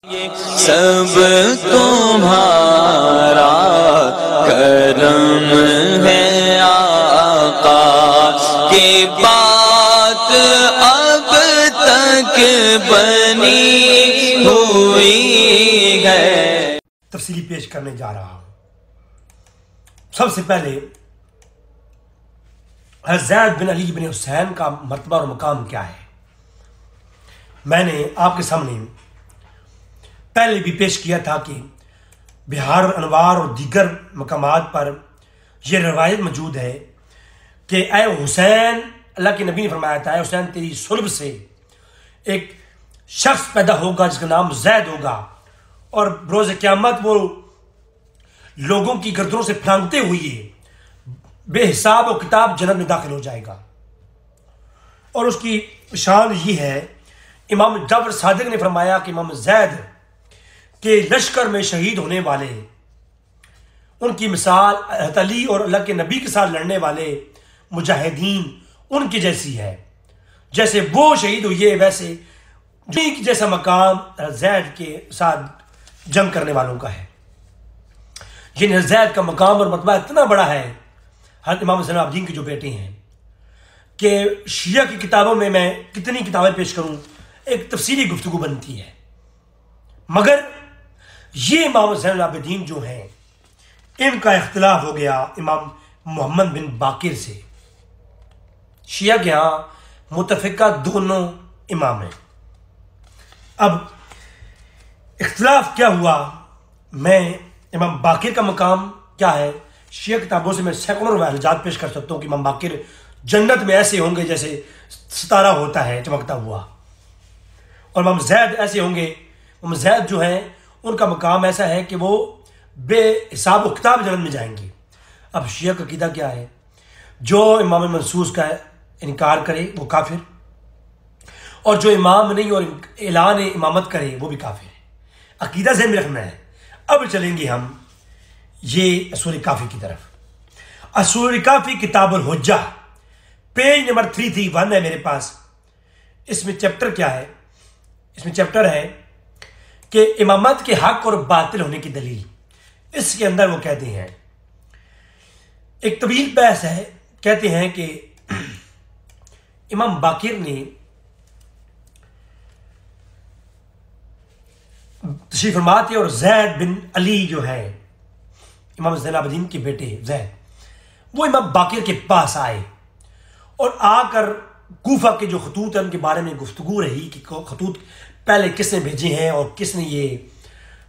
सब तुम्हारा करम है आका की बात अब तक बनी हुई है। तफसीली पेश करने जा रहा हूं। सबसे पहले ज़ैद बिन अली बिन हुसैन का मर्तबा और मकाम क्या है। मैंने आपके सामने पहले भी पेश किया था कि बिहार और अनवार और दीगर मकामात पर यह रवायत मौजूद है कि ऐ हुसैन, अल्लाह के नबी ने फरमाया था, ऐ हुसैन तेरी सुल्ब से एक शख्स पैदा होगा जिसका नाम ज़ैद होगा और रोज़ क़यामत वो लोगों की गर्दनों से फांगते हुए बेहिसाब और किताब जन्नत में दाखिल हो जाएगा। और उसकी शान ये है, इमाम जाफर सादिक ने फरमाया कि इमाम ज़ैद के लश्कर में शहीद होने वाले, उनकी मिसाल हज़रत अली और अल्लाह के नबी के साथ लड़ने वाले मुजाहिदीन उनकी जैसी है। जैसे वो शहीद हुए वैसे जैसा मकाम ज़ैद के साथ जंग करने वालों का है। जिन ज़ैद का मकाम और मर्तबा इतना बड़ा है, हज़रत इमाम ज़ैनुल आबिदीन के जो बेटे हैं, कि शिया की किताबों में मैं कितनी किताबें पेश करूं, एक तफसीली गुफ्तगू बनती है। मगर ये इमाम ज़ैनुल आबिदीन जो हैं, इनका इख्तिलाफ हो गया इमाम मोहम्मद बिन बाकिर से। शिया के यहाँ मुतफ़िका दोनों इमाम हैं। अब इख्तिलाफ क्या हुआ, मैं इमाम बाकिर का मकाम क्या है, शिया किताबों से मैं सैकड़ों रवायत पेश कर सकता हूँ कि इमाम बाकिर जन्नत में ऐसे होंगे जैसे सितारा होता है चमकता हुआ, और इमाम ज़ैद ऐसे होंगे। इमाम ज़ैद जो हैं उनका मकाम ऐसा है कि वो बेहिसाब व किताब जन्नत में जाएंगे। अब शिया का अकीदा क्या है, जो इमाम मंसूस का इनकार करे वो काफिर, और जो इमाम नहीं और ऐलान इमामत करे वो भी काफिर है। अकीदा ज़हन में रखना है। अब चलेंगे हम ये असूल काफ़ी की तरफ। असूल काफ़ी किताबुल हुज्जा, पेज नंबर 331 है मेरे पास। इसमें चैप्टर क्या है, इसमें चैप्टर है कि इमामत के हक और बातिल होने की दलील। इसके अंदर वो कहते हैं, एक तवील बहस है, कहते हैं कि इमाम बाकिर ने तशरीफ फरमाते और ज़ैद बिन अली जो है इमाम ज़ैनुल आबिदीन के बेटे ज़ैद, वो इमाम बाकिर के पास आए और आकर कूफा के जो खतूत हैं उनके बारे में गुफ्तगू रही कि खतूत पहले किसने भेजे हैं और किसने ये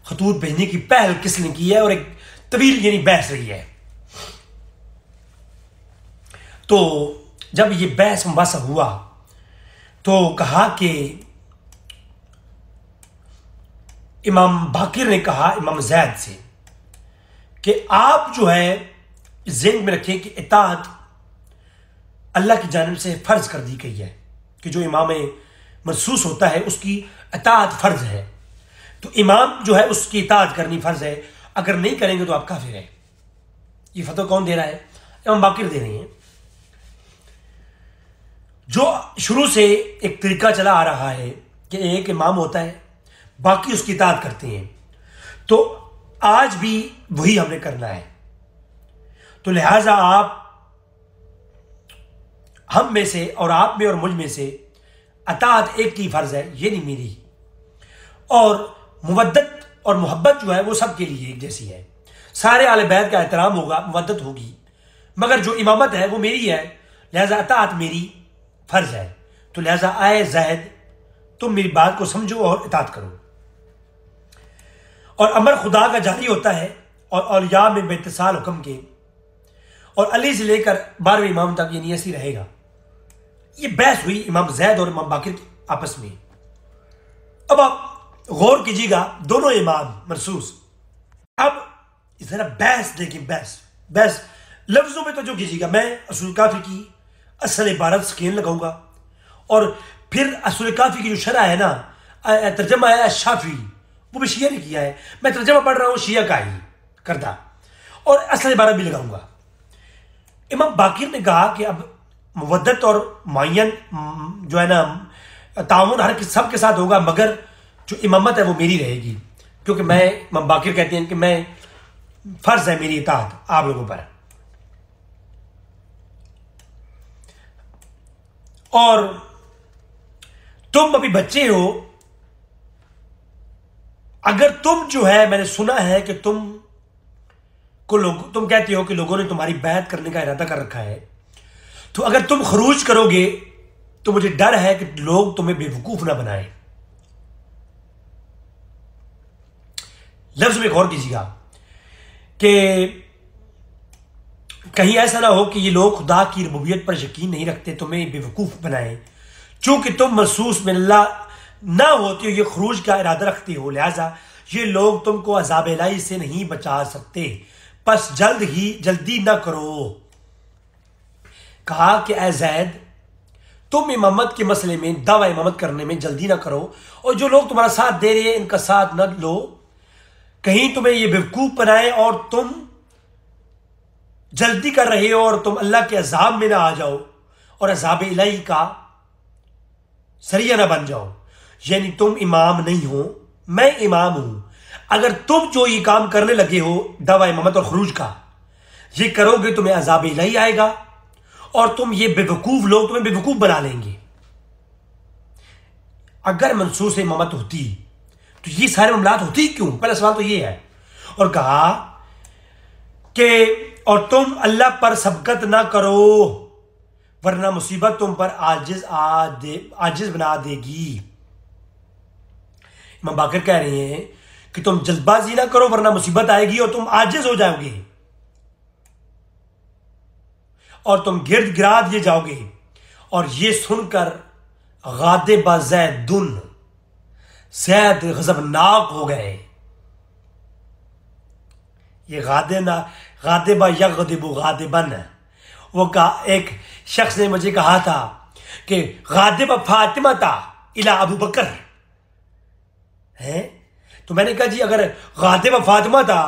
खतूत भेजने की पहल किसने की है, और एक तवील यानी बहस रही है। तो जब ये बहस मुबासा हुआ तो कहा कि इमाम बाकिर ने कहा इमाम ज़ैद से कि आप जो है ज़हन में रखें कि इताअत अल्लाह की जानिब से फ़र्ज कर दी गई है, कि जो इमाम महसूस होता है उसकी इताअत फ़र्ज है। तो इमाम जो है उसकी इताअत करनी फ़र्ज है, अगर नहीं करेंगे तो आप काफिर हैं। ये फतवा कौन दे रहा है, इमाम बाकिर दे रहे हैं। जो शुरू से एक तरीका चला आ रहा है कि एक इमाम होता है, बाकी उसकी इताअत करते हैं, तो आज भी वही हमने करना है। तो लिहाजा आप हम में से और आप में और मुझ में से अताअत एक की फर्ज है, ये नहीं मेरी। और मुवद्दत और मोहब्बत जो है वो सबके लिए एक जैसी है। सारे आले बैत का एहतराम होगा, मुवद्दत होगी, मगर जो इमामत है वो मेरी है, लिहाजा अताअत मेरी फर्ज है। तो लिहाजा आए ज़ैद, तुम मेरी बात को समझो और इताअत करो। और अमर खुदा का जारी होता है और औलिया में बेइत्तिसाल हुक्म के, और अली से लेकर 12वें इमाम तक ये ऐसी रहेगा। ये बहस हुई इमाम ज़ैद और इमाम बाकिर आपस में। अब आप गौर कीजिएगा, दोनों इमाम मनसूस। अब जरा बहस देखिए, बहस लफ्जों में तो जो कीजिएगा, मैं असूल काफ़ी की असल इबारत स्केल लगाऊंगा और फिर असूल काफ़ी की जो शरह है ना, तर्जमा है शाफी, वो भी शिया ने किया है। मैं तर्जमा पढ़ रहा हूँ शिया का ही करदा, और असल इबारत भी लगाऊंगा। इमाम बाकिर ने कहा कि अब मुवद्दत और मुअय्यन जो है ना ताउन हर सब के साथ होगा, मगर जो इमामत है वो मेरी रहेगी, क्योंकि मैं इमाम बाकिर कहते हैं कि मैं फर्ज है मेरी इताअत आप लोगों पर। और तुम अभी बच्चे हो, अगर तुम जो है, मैंने सुना है कि तुम कहते हो कि लोगों ने तुम्हारी बैत करने का इरादा कर रखा है, तो अगर तुम खरूज करोगे तो मुझे डर है कि लोग तुम्हें बेवकूफ ना बनाए। लफ्ज में गौर कीजिएगा कि कहीं ऐसा ना हो कि ये लोग खुदा की रबूबियत पर यकीन नहीं रखते, तुम्हें बेवकूफ बनाए। चूंकि तुम महसूस में अल्लाह ना होते हो, ये खरूज का इरादा रखते हो, लिहाजा ये लोग तुमको अज़ाब इलाही से नहीं बचा सकते, बस जल्दी ना करो। कहा कि ए ज़ैद, तुम इमामत के मसले में दावा इमामत करने में जल्दी ना करो, और जो लोग तुम्हारा साथ दे रहे हैं इनका साथ न लो, कहीं तुम्हें ये बेवकूफ बनाए और तुम जल्दी कर रहे हो और तुम अल्लाह के अजाब में ना आ जाओ और अजाब इलाही का सरिया ना बन जाओ। यानी तुम इमाम नहीं हो, मैं इमाम हूं। अगर तुम जो ये काम करने लगे हो दावा इमामत और खरूज का, ये करोगे तुम्हें अजाब इलाही आएगा और तुम ये बेवकूफ लोग तुम्हें बेवकूफ बना लेंगे। अगर मनसूस इमामत होती तो ये सारे मामलात होती क्यों? पहला सवाल तो ये है। और कहा कि और तुम अल्लाह पर सबकत ना करो वरना मुसीबत तुम पर आजिज बना देगी। इमाम बाकिर कह रहे हैं कि तुम जल्दबाजी ना करो वरना मुसीबत आएगी और तुम आजिज हो जाओगे और तुम गिर्द गिरा दिए जाओगे। और ये सुनकर गादिबा ज़ैदुन, ज़ैद गज़बनाक हो गए। ये गादिबा यग़दिबु गादिबन, वो एक शख्स ने मुझे कहा था कि गादिबा फातिमा था इला अबू बकर है। तो मैंने कहा जी अगर गादिबा फातिमा था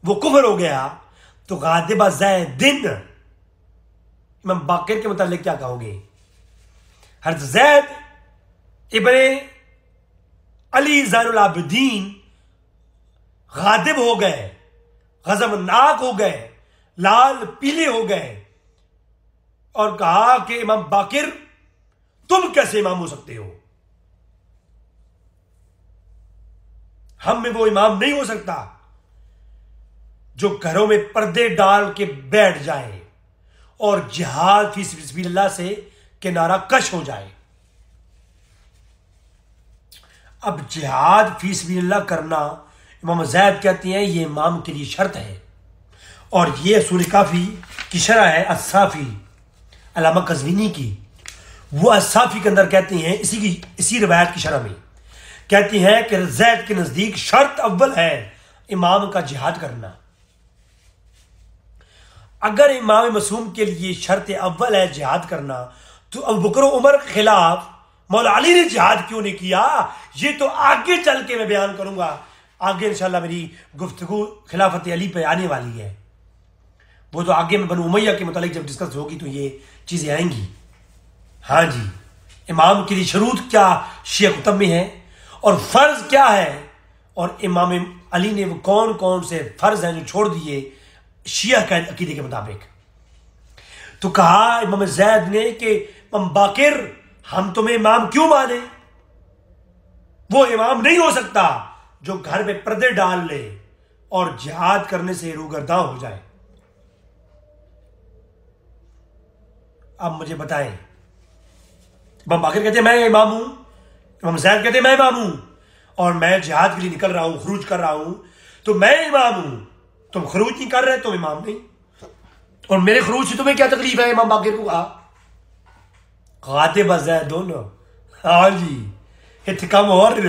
वो कुफ्र हो गया तो गादिबा ज़ैदिन इमाम बाकिर के मुतालिक क्या कहोगे? हज़रत ज़ैद इब्ने अली ज़ैनुल आबिदीन गादिब हो गए, गज़बनाक हो गए, लाल पीले हो गए और कहा कि इमाम बाकिर तुम कैसे इमाम हो सकते हो? हम में वो इमाम नहीं हो सकता जो घरों में पर्दे डाल के बैठ जाए और जिहाद फी सबिलिल्लाह से किनारा कश हो जाए। अब जिहाद फी सबिलिल्लाह करना इमाम ज़ैद कहते हैं ये इमाम के लिए शर्त है। और ये सूरह काफी की शरह है अस्साफी अल्लामा कज़वीनी की। वो अस्साफी के अंदर कहते हैं इसी रिवायत की शरह में कहती है कि ज़ैद के नजदीक शर्त अव्वल है इमाम का जिहाद करना। अगर इमाम मासूम के लिए शर्त अव्वल है जिहाद करना तो अबू बकर उमर के खिलाफ मौला अली ने जिहाद क्यों नहीं किया? ये तो आगे चल के मैं बयान करूंगा। आगे इंशाल्लाह मेरी गुफ्तगू खिलाफत अली पे आने वाली है। वो तो आगे में बनु उमैया के मुतालिक जब डिस्कस होगी तो ये चीजें आएंगी। हाँ जी, इमाम के लिए शरूत क्या शिया कुतब में है और फर्ज क्या है, और इमाम अली ने वो कौन कौन से फर्ज हैं जो छोड़ दिए शिया के अकीदे के मुताबिक। तो कहा इमाम ज़ैद ने कि इमाम बाकिर हम तुम्हें इमाम क्यों माने? वो इमाम नहीं हो सकता जो घर में पर्दे डाल ले और जिहाद करने से रूगर्दा हो जाए। अब मुझे बताएं, इमाम बाकिर कहते हैं मैं इमाम हूं, इमाम ज़ैद कहते हैं मैं इमाम हूं और मैं जिहाद के लिए निकल रहा हूं, खरूज कर रहा हूं, तो मैं इमाम हूं। तुम खरूज नहीं कर रहे, तुम इमाम नहीं। और मेरे खरूज से तुम्हें क्या तकलीफ है? इमाम बाकिर को कहा गादिबा ज़ैदुन, हाँ जी इतने कम और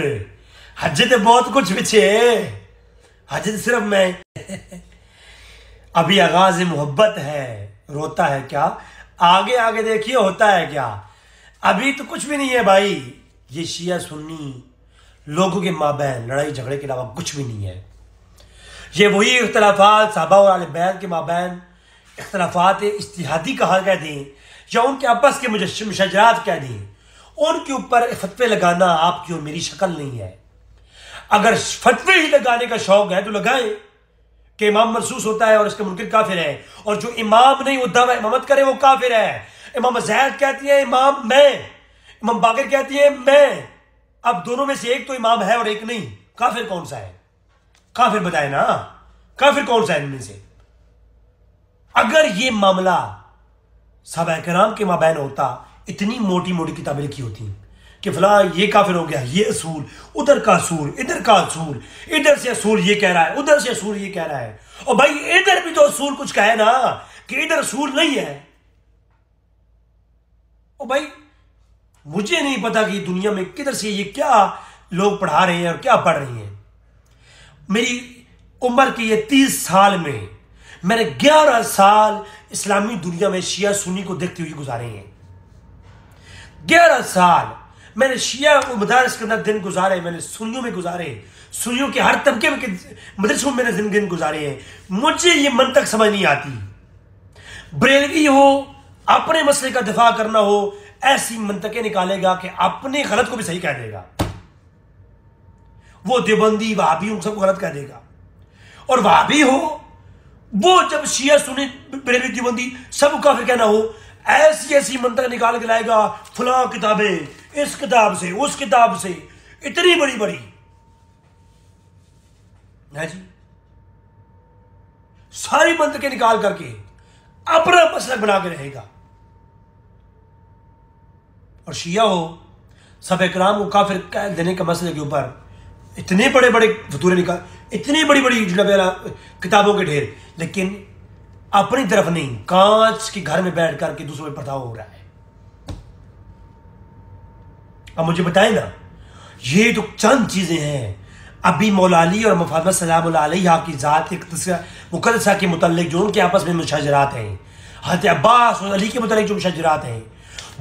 हज तो बहुत कुछ पीछे है, हज सिर्फ मैं अभी आगाज मोहब्बत है, रोता है क्या? आगे आगे देखिए होता है क्या। अभी तो कुछ भी नहीं है भाई। ये शिया सुन्नी लोगों के माबैन लड़ाई झगड़े के अलावा कुछ भी नहीं है। ये वही इख्तलाफात साहबा और आले बैत के माबैन इख्तलाफात इज्तिहादी कहा कह दें या उनके आपस के मुशजरात कह दें, उनके ऊपर फतवे लगाना आपकी और मेरी शक्ल नहीं है। अगर फतवे ही लगाने का शौक है तो लगाए कि इमाम महसूस होता है और इसका मुनकिर काफिर है, और जो इमाम नहीं वो दावा इमामत करे वो काफिर है। इमाम ज़ैद कहती है इमाम मैं, इमाम बाकिर कहती है मैं। अब दोनों में से एक तो इमाम है और एक नहीं, काफिर कौन सा है? काफिर बताए ना, काफिर कौन सा है इनमें से? अगर ये मामला सहाबा किराम के माबैन होता, इतनी मोटी मोटी किताबें लिखी होती कि फला ये काफिर हो गया, ये असूल, उधर का असूल, इधर का असूल, इधर से असूल ये कह रहा है, उधर से असूल ये कह रहा है, और भाई इधर भी तो असूल कुछ कहे ना कि इधर असूल नहीं है। और भाई मुझे नहीं पता कि दुनिया में किधर से ये क्या लोग पढ़ा रहे हैं और क्या पढ़ रही हैं। मेरी उम्र के ये 30 साल में मैंने 11 साल इस्लामी दुनिया में शिया सुन्नी को देखते हुए गुजारे हैं। 11 साल मैंने शिया मदारस के अंदर दिन गुजारे, मैंने सुन्नियों में गुजारे, सुन्नियों के हर तबके में मदरसों में मैंने दिन गुजारे हैं। मुझे ये मंतक समझ नहीं आती। बरेलवी हो, अपने मसले का दिफा करना हो, ऐसी मंतकें निकालेगा कि अपने गलत को भी सही कह देगा। वो देवबंदी वहाबियों सबको गलत कह देगा। और वहाबी हो वो जब शिया सुन्नी बरेलवी देवबंदी सब काफिर कहना हो, ऐसी ऐसी मंतक निकाल के लाएगा, फलां किताबें इस किताब से उस किताब से, इतनी बड़ी बड़ी है जी, सारी मंतकें निकाल करके अपना मसलक बना के रहेगा। और शिया हो सहाबा किराम को काफिर कह देने के मसले के ऊपर इतने बड़े बड़े फतूरे निकाल, इतनी बड़ी बड़ी किताबों के ढेर, लेकिन अपनी तरफ नहीं, कांच के घर में बैठ करके दूसरों में पर्दा हो रहा है। अब मुझे बताएं ना, ये तो चंद चीजें हैं। अभी मौला अली और फातिमा सलाम अलैहा की जात मुकद्दसा के मुतल्लिक जो उनके आपस में मुशाजरात हैं, हज़रत अब्बास और अली के मुतल्लिक जो मुशाजरात हैं,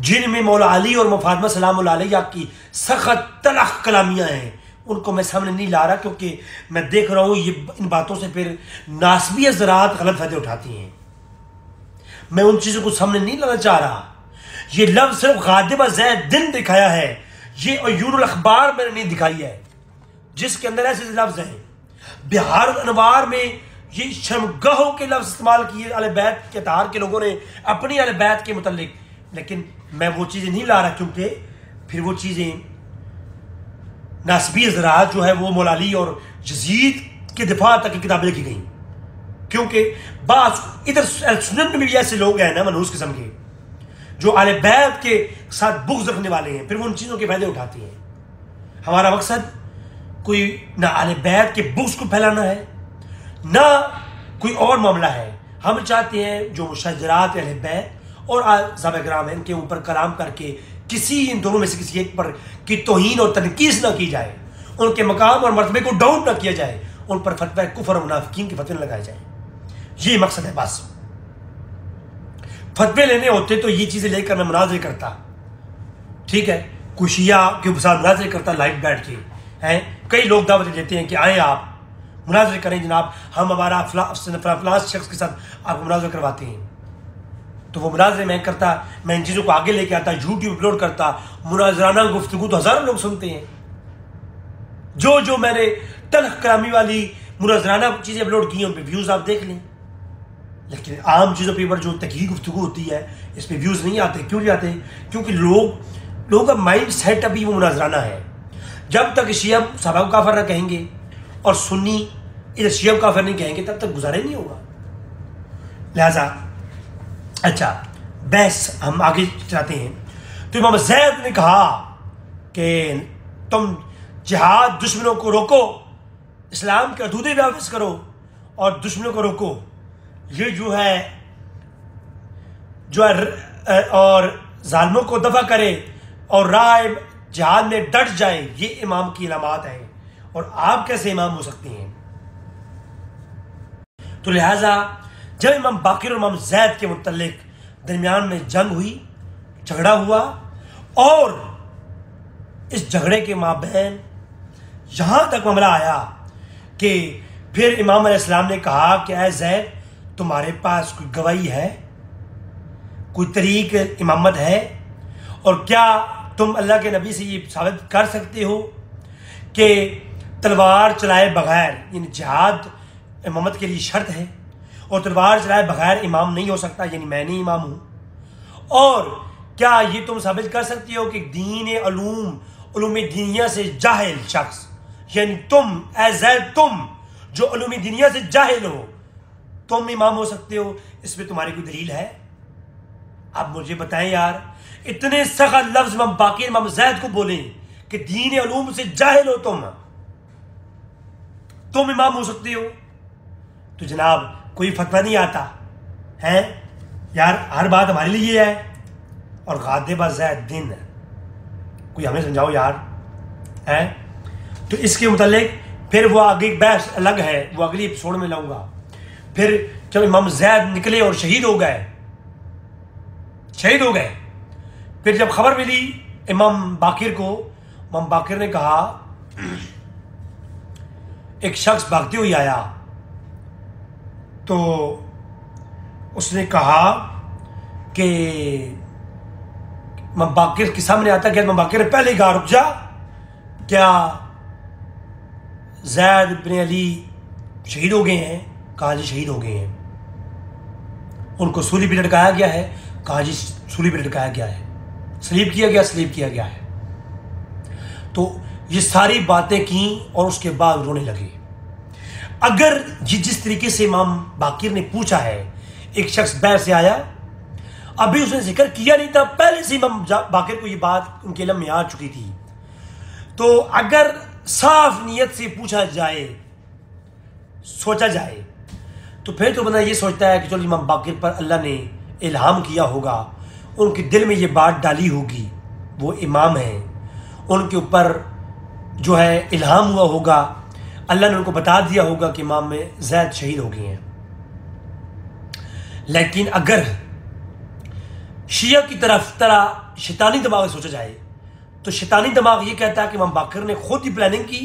जिनमें मौला अली और फातिमा सलाम अलैहा की सख्त तलख कलामियां हैं, उनको मैं सामने नहीं ला रहा, क्योंकि मैं देख रहा हूं ये इन बातों से फिर नासबी ज़रात गलत फायदे उठाती हैं। मैं उन चीज़ों को सामने नहीं लाना चाह रहा। ये लफ्ज़ सिर्फ गादिबा ज़ैद दिन दिखाया है, ये अयूनुल अखबार मैंने नहीं दिखाई है, जिसके अंदर ऐसे लफ्ज़ हैं। बिहार अनवार में ये शर्मगाहों के लफ्ज़ इस्तेमाल किए अहले बैत के तार के लोगों ने अपनी अहले बैत के मुतल्लिक, लेकिन मैं वो चीज़ें नहीं ला रहा, क्योंकि फिर वो चीज़ें नासबी ज़रात जो है वो मौला अली और यजीद के दिफा तक की किताबें लिखी गई, क्योंकि बात इधर सुन्नत में भी ऐसे लोग हैं ना मनहूस किस्म के, जो अहले बैत के साथ बुग़्ज़ रखने वाले हैं, फिर वो उन चीज़ों के फायदे उठाती हैं। हमारा मकसद कोई ना अहले बैत के बुग़्ज़ को फैलाना है, ना कोई और मामला है। हम चाहते हैं जो मुशाजरात अहले बैत और सहाबा किराम हैं, इनके ऊपर कलाम करके किसी इन दोनों में से किसी एक पर की तौहीन और तनकीस ना की जाए, उनके मकाम और मर्तबे को डाउन ना किया जाए, उन पर फतवा कुफर और मुनाफिकीन के फतवे लगाए जाए। ये मकसद है बस। फतवे लेने होते तो ये चीजें लेकर मैं मुनाज़रे करता, ठीक है, कोई शिया के साथ मुनाज़रे करता लाइव बैठ के हैं। कई लोग दावत देते हैं कि आए आप मुनाज़रे करें जनाब, हम हमारा फलां शख्स के साथ आपको मुनाज़रा करवाते हैं। तो वो मुनाज़रे मैं करता, मैं इन चीज़ों को आगे लेके आता, यूट्यूब अपलोड करता, मुनाज़राना गुफ्तगू तो हज़ारों लोग सुनते हैं। जो मैंने तल्ख कलामी वाली मुनाज़राना चीज़ें अपलोड की हैं उन पर व्यूज़ आप देख लें, लेकिन आम चीज़ों पर जो तकलीफ गुफ्तगू होती है इस पर व्यूज़ नहीं आते। क्यों नहीं आते? क्योंकि लोगों का माइंड सेट अभी वो मुनाज़राना है। जब तक शिया सहाबा को काफिर ना कहेंगे और सुन्नी इधर शिया को काफिर नहीं कहेंगे, तब तक गुजारा ही नहीं होगा। लिहाजा अच्छा बहस हम आगे चलाते हैं। तो इमाम ज़ैद ने कहा कि तुम जिहाद दुश्मनों को रोको, इस्लाम के हदूदें नाफिज करो और दुश्मनों को रोको। ये जो है और जालिमों को दफा करे और राह जिहाद में डट जाए, ये इमाम की इलामात है। और आप कैसे इमाम हो सकते हैं? तो लिहाजा जब इमाम बाकिर और इमाम ज़ैद के मुतल्लिक दरमियान में जंग हुई, झगड़ा हुआ, और इस झगड़े के माबैन यहां तक मामला आया कि फिर इमाम अलैहिस्सलाम ने कहा कि ऐ ज़ैद, तुम्हारे पास कोई गवाही है, कोई तरीक इमामत है, और क्या तुम अल्लाह के नबी से ये साबित कर सकते हो कि तलवार चलाए बगैर, यानी जिहाद इमामत के लिए शर्त है, और तलवार चलाए बगैर इमाम नहीं हो सकता, यानी मैं नहीं इमाम हूं। और क्या ये तुम साबित कर सकती हो कि दीन उलूम दीनिया से जाहिल शख्स, यानी तुम तुम जो उलूम दीनिया से जाहिल हो, तुम इमाम हो सकते हो? इसमें तुम्हारी कोई दलील है? आप मुझे बताएं यार, इतने सख्त लफ्ज इमाम बाकिर इमाम ज़ैद को बोले कि दीन उलूम से जाहिल हो तुम इमाम हो सकते हो, तो जनाब कोई फतवा नहीं आता है यार, हर बात हमारे लिए है। और गादिबा ज़ैद दिन, कोई हमें समझाओ यार है। तो इसके मुतालिक फिर वो आगे एक बहस अलग है, वो अगली एपिसोड में लाऊंगा। फिर जब इमाम ज़ैद निकले और शहीद हो गए, फिर जब खबर मिली इमाम बाकिर को, इमाम बाकिर ने कहा, एक शख्स भागते हुए आया, तो उसने कहा कि इमाम बाकिर के सामने आता गया। इमाम बाकिर ने पहले ही कहा, रुक जा, क्या ज़ैद बिन अली शहीद हो गए हैं? कहा जी शहीद हो गए हैं। उनको सूली पे लटकाया गया है? कहा जी सूली पे लटकाया गया है। स्लीप किया गया है। तो ये सारी बातें की और उसके बाद रोने लगे। अगर ये जिस तरीके से इमाम बाकिर ने पूछा है, एक शख्स बाहर से आया, अभी उसने जिक्र किया नहीं था, पहले से इमाम बाकिर को ये बात उनके इल्म में आ चुकी थी। तो अगर साफ नीयत से पूछा जाए, सोचा जाए, तो फिर तो बंदा ये सोचता है कि चलो इमाम बाकिर पर अल्लाह ने इल्हाम किया होगा, उनके दिल में ये बात डाली होगी, वो इमाम हैं, उनके ऊपर जो है इल्हाम हुआ होगा, अल्लाह ने उनको बता दिया होगा कि इमाम में ज़ैद शहीद हो गए हैं। लेकिन अगर शिया की तरह शैतानी दिमाग सोचा जाए, तो शैतानी दिमाग ये कहता है कि इमाम बाकिर ने खुद ही प्लानिंग की,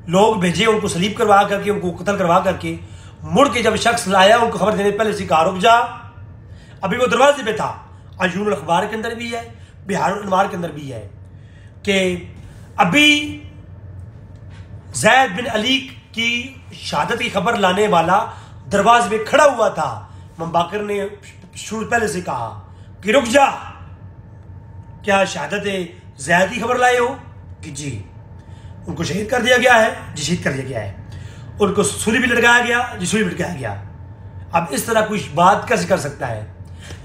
लोग भेजे, उनको सलीब करवा करके, उनको कत्ल करवा करके, मुड़ के जब शख्स लाया, उनको खबर देने पहले से कहा रुक जा। अभी वो दरवाजे पे था। अयूनुल अखबार के अंदर भी है, बिहारुल अनवार के अंदर भी है कि अभी ज़ैद बिन अली की शहादत की खबर लाने वाला दरवाजे पे खड़ा हुआ था। इमाम बाकिर ने शुरू पहले से कहा कि रुक जा, क्या शहादत ज़ैद की खबर लाए हो? कि जी। उनको शहीद कर दिया गया है? जी शहीद कर दिया गया है। उनको सूली भी लटकाया गया? जी सूली भी लटकाया गया। अब इस तरह कुछ बात कैसे कर सकता है?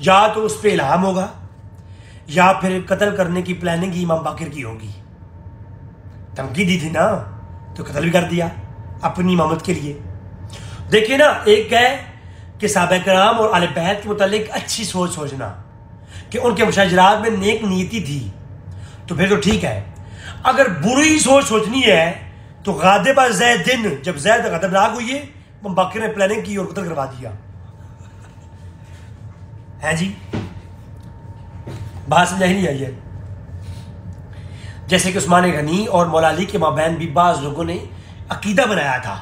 या तो उस पर इल्हाम होगा, या फिर कत्ल करने की प्लानिंग ही इमाम बाकिर की होगी। धमकी दी थी ना, तो कत्ल भी कर दिया अपनी इमामत के लिए। देखिए ना, एक है कि सहाबा किराम और आले बैत के मुतालिक अच्छी सोच सोचना कि उनके मुशाजरात में नेक नीति थी, तो फिर तो ठीक है। अगर बुरी सोच सोचनी है तो गादिबा ज़ैदिन, जब ज़ैद गदरनाक हुई है, इमाम बाकिर ने प्लानिंग की और कत्ल करवा दिया है जी। बात समझ नहीं आई है। जैसे कि उस्मान गनी और मौला अली के माबैन भी बाज़ लोगों ने अकीदा बनाया था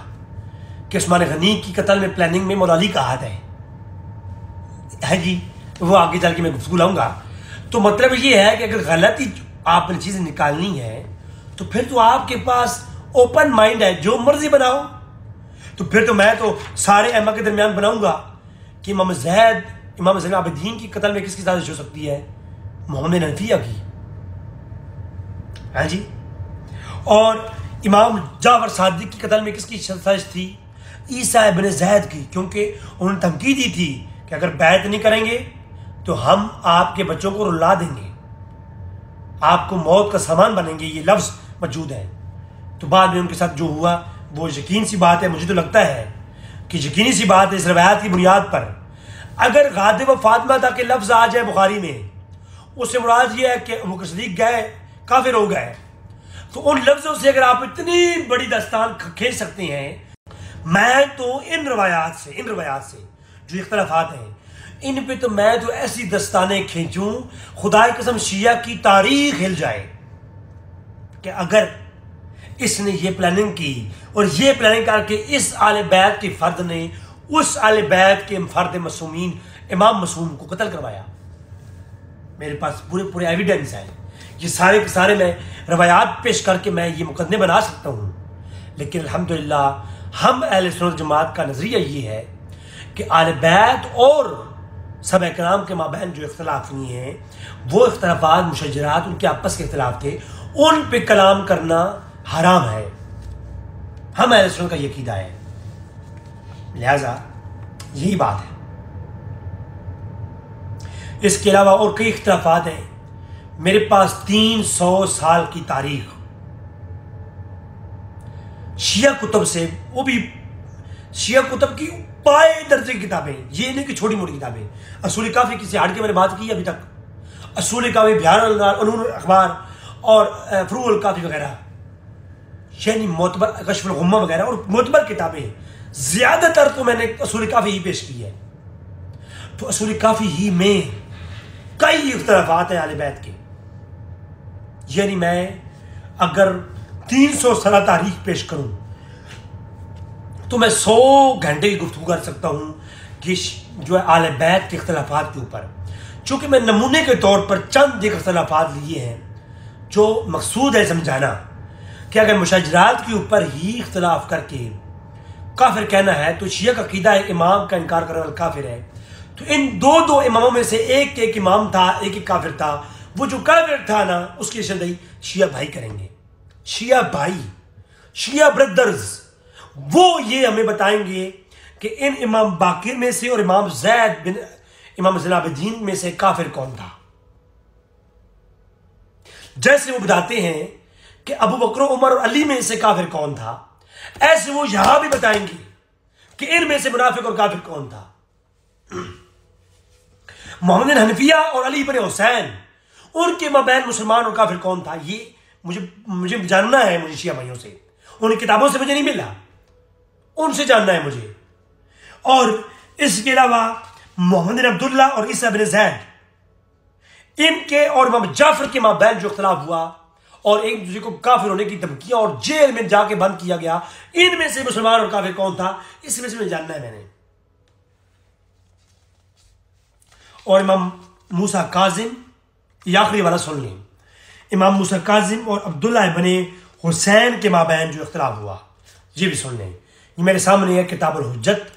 कि उस्मान गनी की कत्ल में प्लानिंग में मौला अली का हाथ है जी। वो आगे चल के मैं गुफ्तगू लाऊंगा। तो मतलब ये है कि अगर गलती आपने चीज़ें निकालनी है, तो फिर तो आपके पास ओपन माइंड है, जो मर्जी बनाओ। तो फिर तो मैं तो सारे अहमा के दरमियान बनाऊंगा कि इमाम ज़ैनुल आबिदीन की कत्ल में किसकी साजिश हो सकती है? मोहम्मद हनफिया की, है जी। और इमाम जाफर सादिक की कत्ल में किसकी साजिश थी? ईसा इब्न ज़ैद की, क्योंकि उन्होंने धमकी दी थी कि अगर बैत नहीं करेंगे तो हम आपके बच्चों को रुला देंगे, आपको मौत का सामान बनेंगे। ये लफ्ज़ मौजूद है। तो बाद में उनके साथ जो हुआ वो यकीन सी बात है, मुझे तो लगता है कि यकीनी सी बात है इस रवायत की बुनियाद पर। अगर गादिब फातिमा तक के लफ्ज़ आ जाए बुखारी में, उससे मुराद ये है कि अबू बकर सिद्दीक़ गए, काफिर हो गए, तो उन लफ्ज़ों से अगर आप इतनी बड़ी दास्तान खींच सकते हैं, मैं तो इन रवायात से जो इख्तलाफात हैं, इन पे तो मैं तो ऐसी दस्तानें खींचूं, खुदा की कसम शिया की तारीख हिल जाए कि अगर इसने ये प्लानिंग की और ये प्लानिंग करके इस आले बैत के फर्द ने उस आले बैत के फर्द मसूमीन इमाम मसूम को कत्ल करवाया। मेरे पास पूरे एविडेंस है। ये सारे के सारे मैं रवायात पेश करके मैं ये मुकदमे बना सकता हूँ लेकिन अल्हम्दुलिल्लाह हम अहले सुन्नत जमात का नज़रिया ये है कि आले बैत और सब इकराम के माबैन जो इख्तलाफ हुए हैं वो इख्तलाफात मुशज्जरात उनके आपस के इख्तलाफ थे, उन पे कलाम करना हराम है। हम अहले सुन्नत का ये अकीदा है, लिहाजा यही बात है। इसके अलावा और कई इख्तलाफात हैं। मेरे पास 300 साल की तारीख शिया कुतुब से, वो भी शिया कुतुब की पाए दर्जे की किताबें, ये नहीं कि छोटी मोटी किताबें। असूल काफ़ी किसी हाड़ के मैंने बात की अभी तक, असूल काफ़ी, बिहार अखबार और फरूल काफ़ी वगैरह, यानी मोतबर कश्फुल गुम्मा वगैरह और मोतबर किताबें ज़्यादातर तो मैंने असूल काफ़ी ही पेश की है। तो असूल काफ़ी ही में कई इख्तलाफात हैं आले बैत के, यानी मैं अगर 300 साल तारीख पेश करूं तो मैं 100 घंटे की गुफ्तगू कर सकता हूं कि जो है आले बैत के इख्तलाफात के ऊपर। चूंकि मैं नमूने के तौर पर चंद एक इख्तलाफात लिए हैं जो मकसूद है समझाना कि अगर मुशज्जरात के ऊपर ही इख्तलाफ करके काफिर कहना है तो शिया का अकीदा है इमाम का इनकार करने वाला काफिर है। तो इन दो इमामों में से एक इमाम था, एक काफिर था। वो जो काफिर था ना, उसकी निशानदेही शिया भाई करेंगे। शिया भाई, शिया ब्रदर्स, वो ये हमें बताएंगे कि इन इमाम बाकिर में से और इमाम जैद बिन इमाम ज़ैनुलआबिदीन में से काफिर कौन था। जैसे वो बताते हैं कि अबू बकर, उमर और अली में से काफिर कौन था, ऐसे वो यहां भी बताएंगे कि इनमें से मुनाफिक और काफिर कौन था। मोहम्मद हनफिया और अली इब्न हुसैन, उनके माबैन मुसलमान और काफिर कौन था, ये मुझे जानना है। मुझे शिया भाइयों से, उन किताबों से मुझे नहीं मिला, उनसे जानना है मुझे। और इसके अलावा मोहम्मद अब्दुल्ला और ईसा बिन ज़ैद, इनके और इमाम जाफर के माबैन जो इख्तलाफ हुआ और एक दूसरे को काफिर होने की धमकियां और जेल में जाके बंद किया गया, इनमें से मुसलमान और काफिर कौन था, इसमें से मुझे जानना है मैंने। और इमाम मूसा काजिम, ये आखिरी वाला सुन लें, इमाम मूसा काजिम और अब्दुल्ला इब्ने हुसैन के माबैन जो इख्तलाफ हुआ, ये भी सुन लें। ये मेरे सामने है किताबुल हुज्जत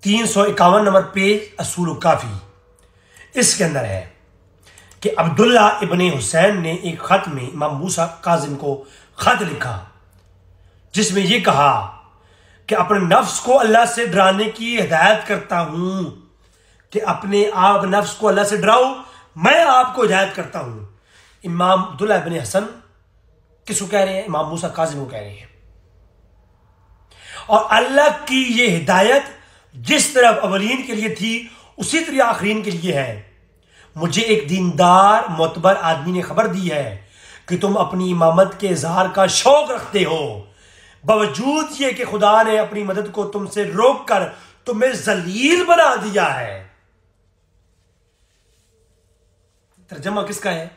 351 नंबर पेज, असूल काफी। इसके अंदर है कि अब्दुल्ला इब्ने हुसैन ने एक खत में इमाम मूसा काजिम को खत लिखा जिसमें यह कहा कि अपने नफ्स को अल्लाह से डराने की हिदायत करता हूं, कि अपने आप नफ्स को अल्लाह से डराओ, मैं आपको हिदायत करता हूं। इमाम अब्दुल्ला इब्ने हसन किसको कह रहे हैं? इमाम मूसा काजिम को कह रहे हैं। और अल्लाह की ये हिदायत जिस तरफ अवलीन के लिए थी उसी तरह आखरीन के लिए है। मुझे एक दीनदार मोतबर आदमी ने खबर दी है कि तुम अपनी इमामत के इजहार का शौक रखते हो, बावजूद ये कि खुदा ने अपनी मदद को तुमसे रोक कर तुम्हें जलील बना दिया है। तर्जमा किसका है?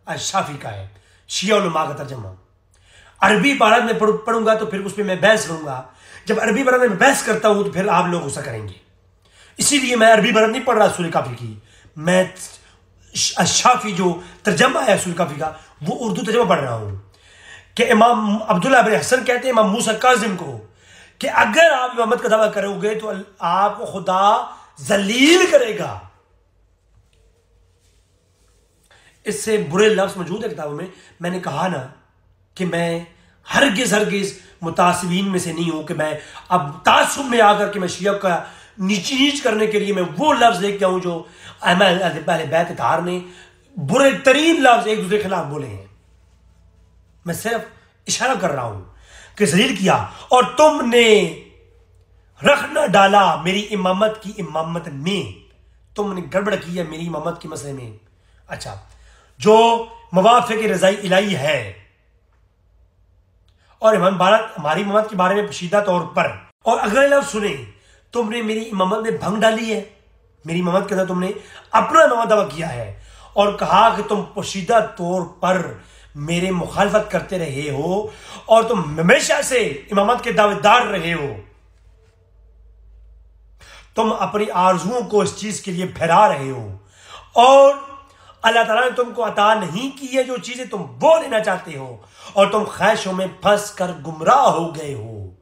अशाफी का है, शिया उलमा का तर्जमा। अरबी इबारत में पढ़ूंगा तो फिर उस पर मैं बहस करूंगा। जब अरबी इबारत में बहस करता हूं तो फिर आप लोग गुस्सा करेंगे, इसीलिए मैं अरबी इबारत नहीं पढ़ रहा सूरह काफी की, मैं अशाफी जो तर्जमा है सूरह काफी का वो उर्दू तर्जमा पढ़ रहा हूं। कि इमाम अब्दुल्ला इब्ने हसन कहते हैं इमाम मूसा काजिम को कि अगर आप इमामत का दावा करोगे तो आपको खुदा जलील करेगा। इससे बुरे लफ्ज मौजूद है किताबों में। मैंने कहा ना कि मैं हरगिज मुतासिबीन में से नहीं हूं कि मैं अब तासुब में आकर के मैं शिया का नीच करने के लिए मैं वो लफ्ज लेके आऊं जो पहले बैत तार ने बुरे तरीन लफ्ज एक दूसरे के खिलाफ बोले हैं। मैं सिर्फ इशारा कर रहा हूं कि जलील किया और तुमने रख न डाला मेरी इमामत की इमामत में, तुमने गड़बड़ की है मेरी इमामत के मसले में। अच्छा, जो मवाफिक रज़ाई इलाही है और हमारी इमामत के बारे में पोशीदा तौर पर, और अगले लफ्ज सुने, तुमने मेरी इमामत में भंग डाली है, मेरी इमामत के अंदर तुमने अपना इमामत दावा किया है और कहा कि तुम पोशीदा तौर पर मेरे मुखालफत करते रहे हो और तुम हमेशा से इमामत के दावेदार रहे हो। तुम अपनी आरजुओं को इस चीज के लिए फैला रहे हो और अल्लाह ताला ने तुमको अता नहीं की है जो चीजें तुम वो लेना चाहते हो, और तुम ख्वाहिशों में फंस कर गुमराह हो गए हो।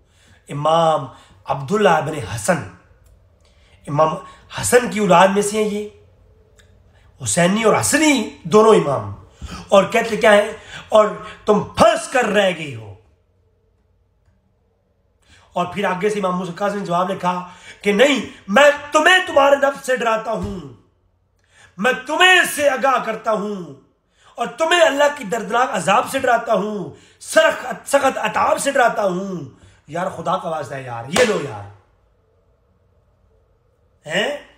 इमाम अब्दुल्ला इब्न हसन, इमाम हसन की औलाद में से हैं ये, हुसैनी और हसनी दोनों इमाम। और कहते क्या है, और तुम फंस कर रह गई हो। और फिर आगे से इमाम मूसा काज़िम ने जवाब लिखा कि नहीं, मैं तुम्हें तुम्हारे नफ्स से डराता हूं, मैं तुम्हें इससे आगाह करता हूं और तुम्हें अल्लाह की दर्दनाक अजाब से डराता हूं, सख्त अताब से डराता हूं। यार खुदा का वास्ता है यार, ये लो यार, हैं?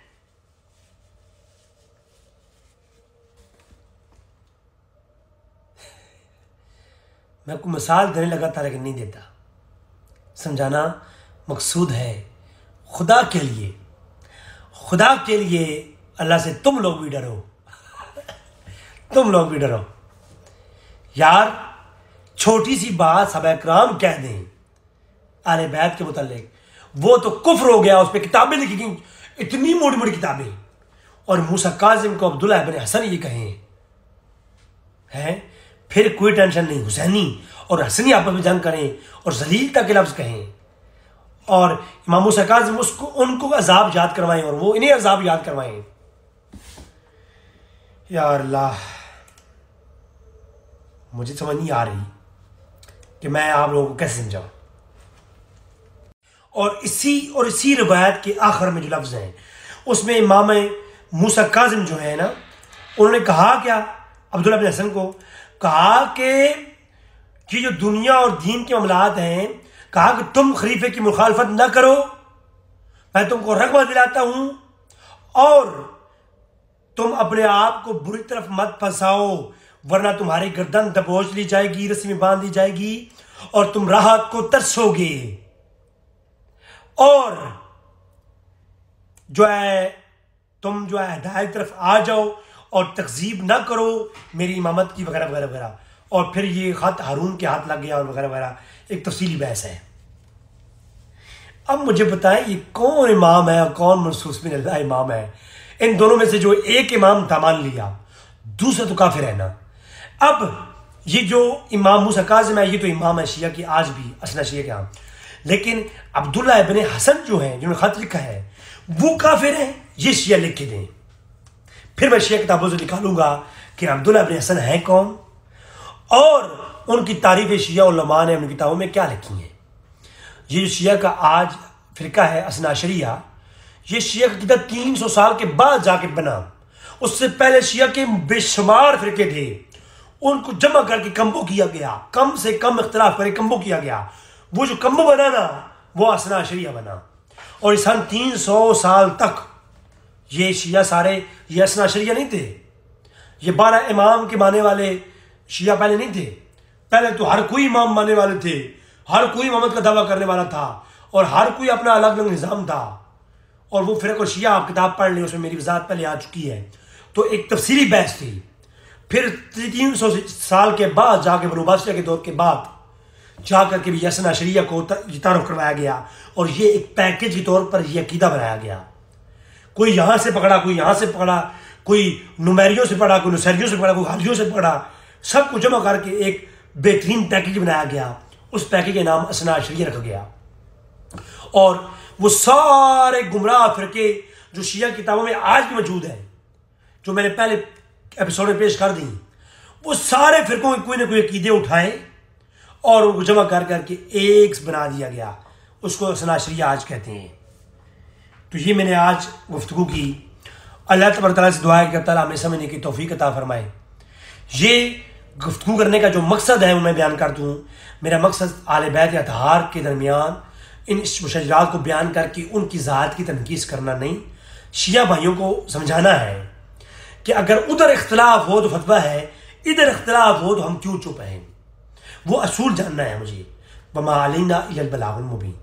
मैं को मिसाल देने लगा था लेकिन नहीं देता। समझाना मकसूद है खुदा के लिए, खुदा के लिए अल्लाह से तुम लोग भी डरो। तुम लोग भी डरो यार। छोटी सी बात सहाबा किराम कह दें आले बैत के मुतालिक, वो तो कुफ्र हो गया। उस पर किताबें लिखी गई, इतनी मोटी मोटी किताबें। और मूसा काजिम को अब्दुल्ला इब्न हसन ये कहें हैं, फिर कोई टेंशन नहीं। हुसैनी और हसनी आपस में जंग करें और जलीलता के लफ्ज कहें और इमाम मूसा काजिम उसको उनको अजाब याद करवाएं और वो इन्हें अजाब याद करवाएं। यार अल्लाह, मुझे समझ नहीं आ रही कि मैं आप लोगों को कैसे समझाऊं। और इसी रिवायत के आखिर में जो लफ्ज हैं उसमें इमाम मूसा काजिम जो है ना, उन्होंने कहा क्या, अब्दुल्ला बिन हसन को कहा कि जो दुनिया और दीन के मामलात हैं, कहा कि तुम खलीफे की मुखालफत न करो, मैं तुमको रग़बत दिलाता हूं और तुम अपने आप को बुरी तरफ मत फंसाओ, वरना तुम्हारी गर्दन दबोच ली जाएगी, रस्सी में बांध ली जाएगी और तुम राहत को तरसोगे। और जो है तुम जो है हिदायत की तरफ आ जाओ और तकजीब ना करो मेरी इमामत की, वगैरह वगैरह वगैरह। और फिर ये खत हारून के हाथ लग गया और वगैरह वगैरह, एक तफसीली बहस है। अब मुझे बताएं ये कौन इमाम है और कौन मनसूस बिन अल्लाह इमाम है। इन दोनों में से जो एक इमाम था मान लिया, दूसरा तो काफिर है ना। अब ये जो इमाम मूसा काजिम है ये तो इमाम है शिया की, आज भी असना शिया के यहाँ। लेकिन अब्दुल्ला इब्न हसन जो है जिन्होंने खत लिखा है वो काफिर है, ये शिया लिख के दें। फिर मैं शिया किताबों से निकालूंगा कि अब्दुल्ला इब्न हसन है कौन और उनकी तारीफ शिया उलमा ने अपनी किताबों में क्या लिखी है। ये जो शिया का आज फिरका है असना शरिया, ये शिया का किताब 300 साल के बाद जाके बना। उससे पहले शिया के बेशुमार फिरके थे, उनको जमा करके कम्बो किया गया, कम से कम इख्तिलाफ करके कम्बो किया गया। वो जो कम्बो बना ना वो असना शरिया बना। और इस 300 साल तक ये शिया सारे ये असना शरिया नहीं थे, ये 12 इमाम के मानने वाले शिया पहले नहीं थे। पहले तो हर कोई इमाम मानने वाले थे, हर कोई इमामत का दावा करने वाला था और हर कोई अपना अलग अलग निज़ाम था। और वो फिर शिया आप किताब पढ़ लें, उसमें मेरी वजाहत पहले आ चुकी है। तो एक तफसीली बहस थी। फिर 300 साल के बाद जाके बनु बादशाह के दौर के बाद जाकर के भी असना शरिया को तारुफ करवाया गया और ये एक पैकेज के तौर पर यह अकीदा बनाया गया। कोई यहां से पकड़ा, कोई यहां से पकड़ा, कोई नुमेरियों से पकड़ा, कोई नुसैरियों से पकड़ा, कोई हालियों से पकड़ा, सबको जमा करके एक बेहतरीन पैकेज बनाया गया। उस पैकेज का नाम असना शरिया रखा गया। और वो सारे गुमराह फिरके जो शिया किताबों में आज भी मौजूद है, जो मैंने पहले एपिसोड में पेश कर दी, वो सारे फिरकों के कोई ना कोई अकीदे उठाए और उनको जमा कर करके एक बना दिया गया। उसको असना शरिया आज कहते हैं। तो ये मैंने आज गुफ्तगू की। अल्लाह तबारक तआला से दुआ है कि अल्लाह हमें समझने की तौफीक अता फरमाए। ये गुफ्तगू करने का जो मकसद है वो मैं बयान कर दूँ। मेरा मकसद आले बैत अतहार के दरमियान इन मुशजरात को बयान करके उनकी ज़ात की तनकीस करना नहीं, शिया भाइयों को समझाना है कि अगर उधर इख्तलाफ हो तो फतवा है, इधर इख्तलाफ हो तो हम क्यों चुप हैं। वो असूल जानना है मुझे। वमा अलैना इल्लल बलागुल मुबीन।